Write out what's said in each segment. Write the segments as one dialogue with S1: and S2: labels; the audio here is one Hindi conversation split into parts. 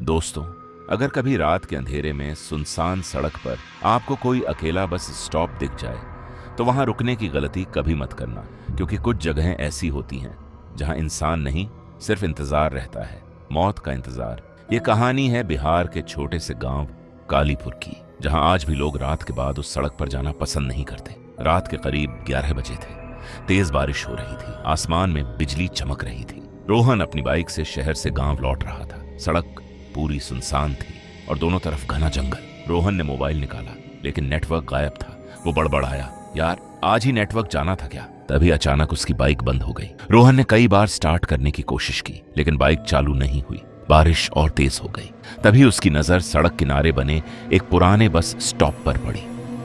S1: दोस्तों, अगर कभी रात के अंधेरे में सुनसान सड़क पर आपको कोई अकेला बस स्टॉप दिख जाए तो वहां रुकने की गलती कभी मत करना, क्योंकि कुछ जगहें ऐसी होती हैं जहां इंसान नहीं, सिर्फ इंतजार रहता है, मौत का इंतजार। ये कहानी है बिहार के छोटे से गांव कालीपुर की, जहां आज भी लोग रात के बाद उस सड़क पर जाना पसंद नहीं करते। रात के करीब 11 बजे थे। तेज बारिश हो रही थी, आसमान में बिजली चमक रही थी। रोहन अपनी बाइक से शहर से गांव लौट रहा था। सड़क पूरी सुनसान थी और दोनों तरफ घना जंगल। रोहन ने मोबाइल निकाला, लेकिन नेटवर्क गायब था। वो बड़बड़ाया, यार आज ही नेटवर्क जाना था क्या? तभी अचानक उसकी बाइक बंद हो गई। रोहन ने कई बार स्टार्ट करने की कोशिश की, लेकिन बाइक चालू नहीं हुई। बारिश और तेज हो गई। तभी उसकी नजर सड़क किनारे बने एक पुराने बस स्टॉप पर पड़ी।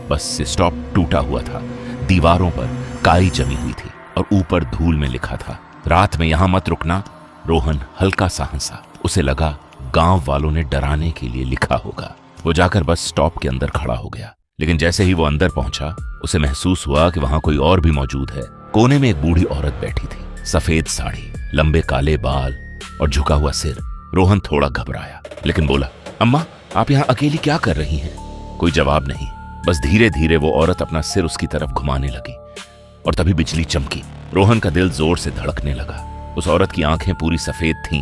S1: बस स्टॉप टूटा हुआ था, दीवारों पर काई जमी हुई थी और ऊपर धूल में लिखा था, रात में यहां मत रुकना। रोहन हल्का सा हंसा। उसे लगा गांव वालों ने डराने के लिए लिखा होगा। वो जाकर बस स्टॉप के अंदर खड़ा हो गया, लेकिन जैसे ही वो अंदर पहुंचा उसे महसूस हुआ कि वहां कोई और भी मौजूद है। कोने में एक बूढ़ी औरत बैठी थी, सफेद साड़ी, लंबे काले बाल और झुका हुआ सिर। रोहन थोड़ा घबराया, लेकिन बोला, अम्मा आप यहाँ अकेली क्या कर रही हैं? कोई जवाब नहीं। बस धीरे धीरे वो औरत अपना सिर उसकी तरफ घुमाने लगी और तभी बिजली चमकी। रोहन का दिल जोर से धड़कने लगा। उस औरत की आंखें पूरी सफेद थीं,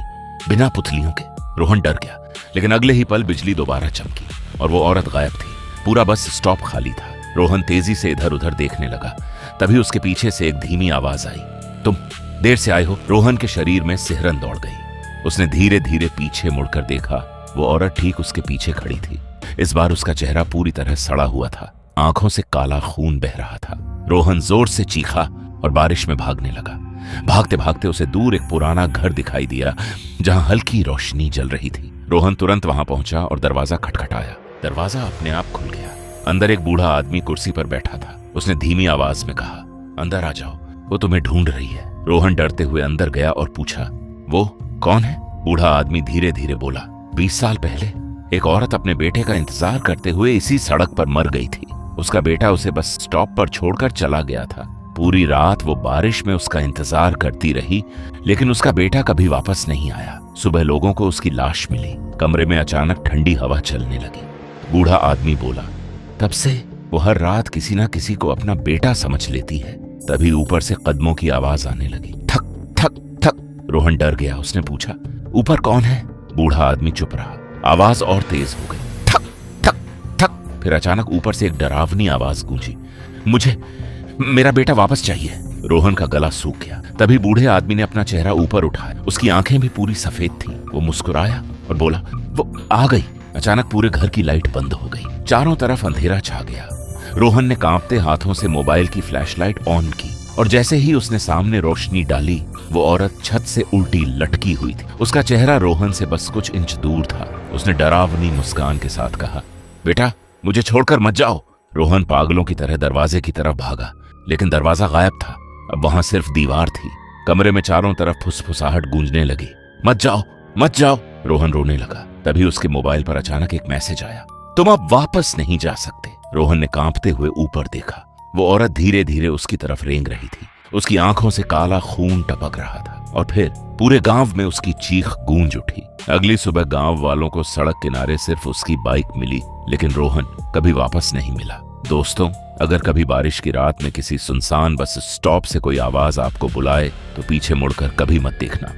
S1: बिना पुतलियों के। रोहन डर गया, लेकिन अगले ही पल बिजली दोबारा चमकी और वो औरत गायब थी। पूरा बस स्टॉप खाली था। रोहन तेजी से इधर उधर देखने लगा। तभी उसके पीछे से एक धीमी आवाज आई, तुम देर से आए हो। रोहन के शरीर में सिहरन दौड़ गई। उसने धीरे धीरे पीछे मुड़कर देखा। वो औरत ठीक उसके पीछे खड़ी थी। इस बार उसका चेहरा पूरी तरह सड़ा हुआ था, आंखों से काला खून बह रहा था। रोहन जोर से चीखा और बारिश में भागने लगा। भागते भागते उसे दूर एक पुराना घर दिखाई दिया, जहां हल्की रोशनी जल रही थी। रोहन तुरंत वहां पहुंचा और दरवाजा खटखटाया। दरवाजा अपने आप खुल गया। अंदर एक बूढ़ा आदमी कुर्सी पर बैठा था। उसने धीमी आवाज में कहा, अंदर आ जाओ, वो तुम्हें ढूंढ रही है। रोहन डरते हुए अंदर गया और पूछा, वो कौन है? बूढ़ा आदमी धीरे धीरे बोला, 20 साल पहले एक औरत अपने बेटे का इंतजार करते हुए इसी सड़क पर मर गई थी। उसका बेटा उसे बस स्टॉप पर छोड़कर चला गया था। पूरी रात वो बारिश में उसका इंतजार करती रही, लेकिन उसका बेटा कभी वापस नहीं आया। सुबह लोगों को उसकी लाश मिली। कमरे में अचानक ठंडी हवा चलने लगी। बूढ़ा आदमी बोला, तब से वो हर रात किसी ना किसी को अपना बेटा समझ लेती है। तभी ऊपर से कदमों की आवाज आने लगी, ठक ठक ठक। रोहन डर गया। उसने पूछा, ऊपर कौन है? बूढ़ा आदमी चुप रहा। आवाज और तेज हो गई, ठक ठक ठक। फिर अचानक ऊपर से एक डरावनी आवाज गूंजी, मुझे मेरा बेटा वापस चाहिए। रोहन का गला सूख गया। तभी बूढ़े आदमी ने अपना चेहरा ऊपर उठाया। उसकी आंखें भी पूरी सफेद थीं। वो मुस्कुराया और बोला, वो आ गई। अचानक पूरे घर की लाइट बंद हो गई। चारों तरफ अंधेरा छा गया। रोहन ने कांपते हाथों से मोबाइल की फ्लैशलाइट ऑन की और जैसे ही उसने सामने रोशनी डाली, वो औरत छत से उल्टी लटकी हुई थी। उसका चेहरा रोहन से बस कुछ इंच दूर था। उसने डरावनी मुस्कान के साथ कहा, बेटा मुझे छोड़कर मत जाओ। रोहन पागलों की तरह दरवाजे की तरफ भागा, लेकिन दरवाजा गायब था। अब वहां सिर्फ दीवार थी। कमरे में चारों तरफ फुसफुसाहट गूंजने लगी, मत जाओ मत जाओ। रोहन रोने लगा। तभी उसके मोबाइल पर अचानक एक मैसेज आया, तुम अब वापस नहीं जा सकते। रोहन ने कांपते हुए ऊपर देखा। वो औरत धीरे धीरे उसकी तरफ रेंग रही थी। उसकी आंखों से काला खून टपक रहा था और फिर पूरे गांव में उसकी चीख गूंज उठी। अगली सुबह गांव वालों को सड़क किनारे सिर्फ उसकी बाइक मिली, लेकिन रोहन कभी वापस नहीं मिला। दोस्तों, अगर कभी बारिश की रात में किसी सुनसान बस स्टॉप से कोई आवाज आपको बुलाए तो पीछे मुड़कर कभी मत देखना।